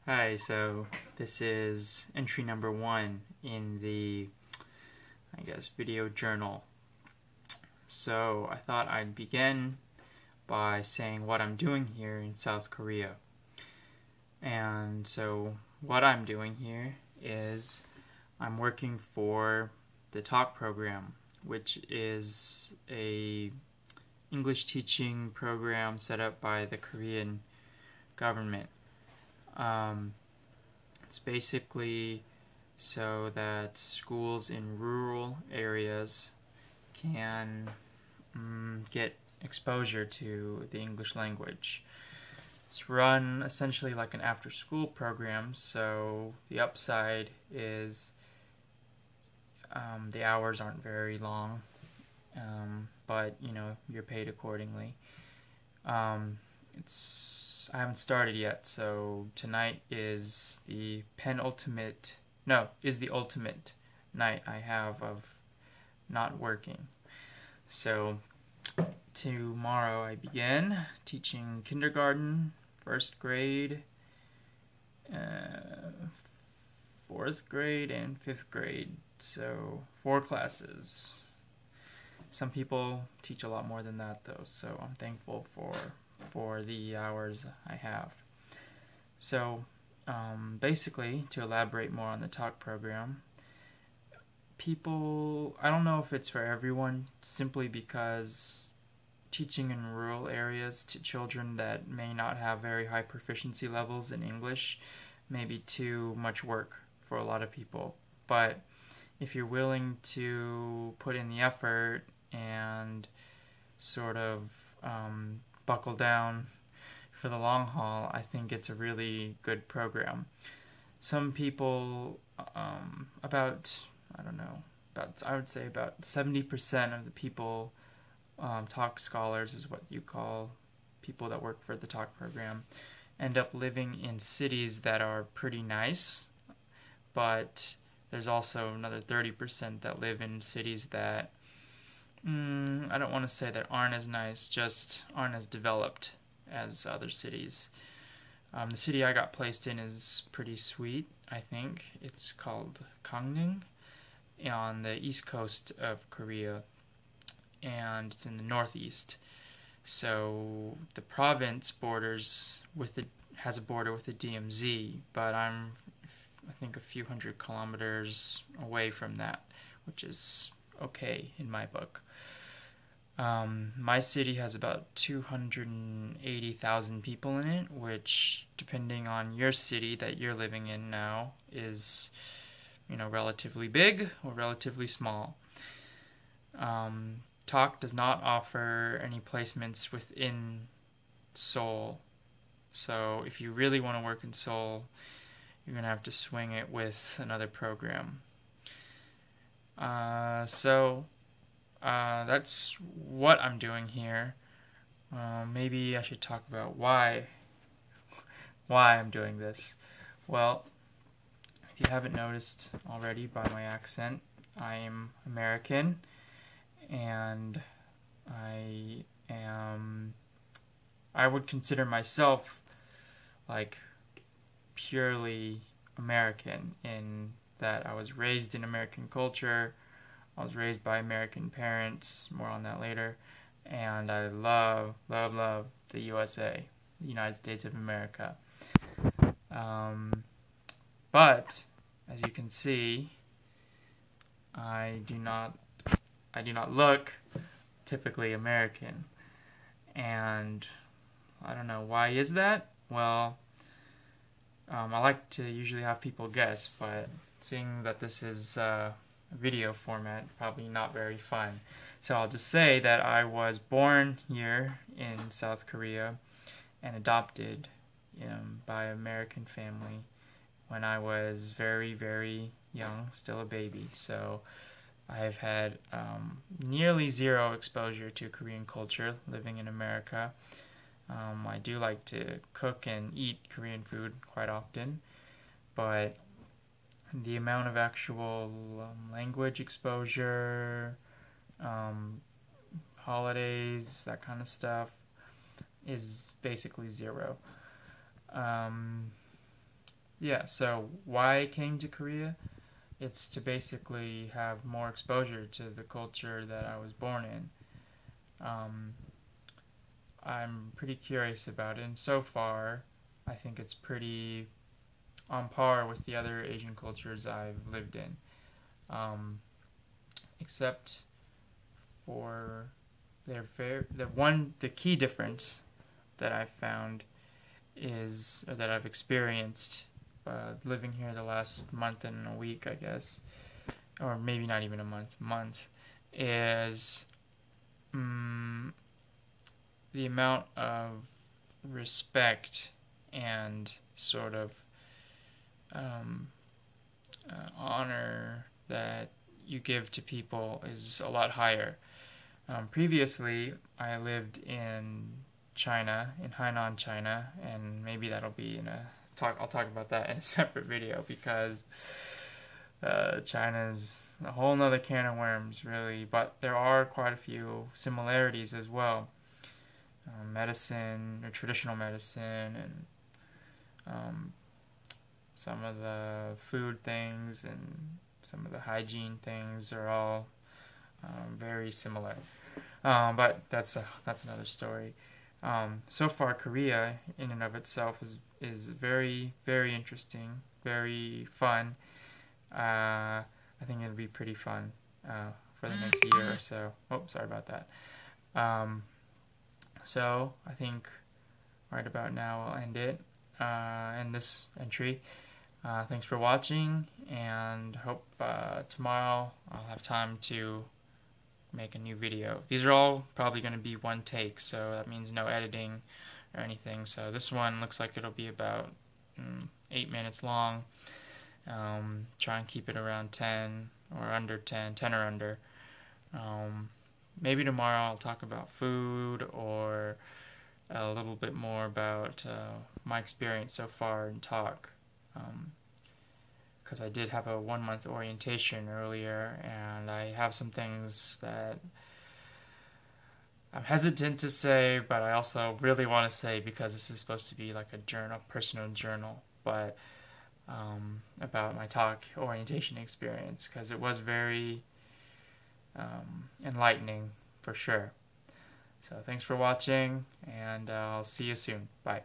Hi, so this is entry number 1 in the, video journal. So I thought I'd begin by saying what I'm doing here in South Korea. And so what I'm doing here is I'm working for the talk program, which is a English teaching program set up by the Korean government. It's basically so that schools in rural areas can get exposure to the English language. It's run essentially like an after-school program, so the upside is the hours aren't very long, but you're paid accordingly. I haven't started yet, so tonight is the ultimate night I have of not working. So tomorrow I begin teaching kindergarten, first grade, 4th grade, and 5th grade. So 4 classes. Some people teach a lot more than that though, so I'm thankful for the hours I have. So basically, to elaborate more on the talk program, I don't know if it's for everyone, simply because teaching in rural areas to children that may not have very high proficiency levels in English may be too much work for a lot of people. But if you're willing to put in the effort and sort of buckle down for the long haul, I think it's a really good program. Some people, I would say about 70% of the people, talk scholars is what you call people that work for the talk program, end up living in cities that are pretty nice, but there's also another 30% that live in cities that I don't want to say that aren't as nice, just aren't as developed as other cities. The city I got placed in is pretty sweet, I think. It's called Gangneung on the east coast of Korea, and it's in the northeast. So the province has a border with the DMZ, but I think a few hundred kilometers away from that, which is okay in my book. My city has about 280,000 people in it, which, depending on your city that you're living in now, is, relatively big or relatively small. Talk does not offer any placements within Seoul, so if you really want to work in Seoul, you're going to have to swing it with another program. That's what I'm doing here. Maybe I should talk about why I'm doing this. Well, if you haven't noticed already by my accent, I'm American, and I would consider myself like purely American in that I was raised in American culture. I was raised by American parents, more on that later, and I love the USA, the United States of America. But as you can see, I do not look typically American, and I don't know why is that. Well, I like to usually have people guess, but seeing that this is video format, probably not very fun. So I'll just say that I was born here in South Korea and adopted by an American family when I was very, very young, still a baby. So I've had nearly zero exposure to Korean culture living in America. I do like to cook and eat Korean food quite often, but the amount of actual language exposure, holidays, that kind of stuff, is basically zero. Yeah, so why I came to Korea? It's to basically have more exposure to the culture that I was born in. Um, I'm pretty curious about it, and so far, I think it's pretty on par with the other Asian cultures I've lived in, except for the key difference that I've found is, or that I've experienced living here the last month and a week, I guess, or maybe not even a month, is the amount of respect and sort of honor that you give to people is a lot higher. Previously, I lived in China, in Hainan, China, and maybe that'll be in a talk. I'll talk about that in a separate video because China's a whole nother can of worms, really. But there are quite a few similarities as well. Medicine, or traditional medicine, and some of the food things and some of the hygiene things are all very similar. But that's another story. So far, Korea, in and of itself, is very, very interesting, very fun. I think it'll be pretty fun for the next year or so. Oh, sorry about that. So I think right about now I'll end it, end this entry. Thanks for watching, and hope tomorrow I'll have time to make a new video. These are all probably going to be one take, so that means no editing or anything. So this one looks like it'll be about 8 minutes long. Try and keep it around 10 or under 10 or under. Maybe tomorrow I'll talk about food or a little bit more about my experience so far in talk. Because I did have a 1-month orientation earlier, and I have some things that I'm hesitant to say, but I also really want to say because this is supposed to be like a journal, personal journal, but about my talk orientation experience, because it was very enlightening for sure. So thanks for watching, and I'll see you soon. Bye.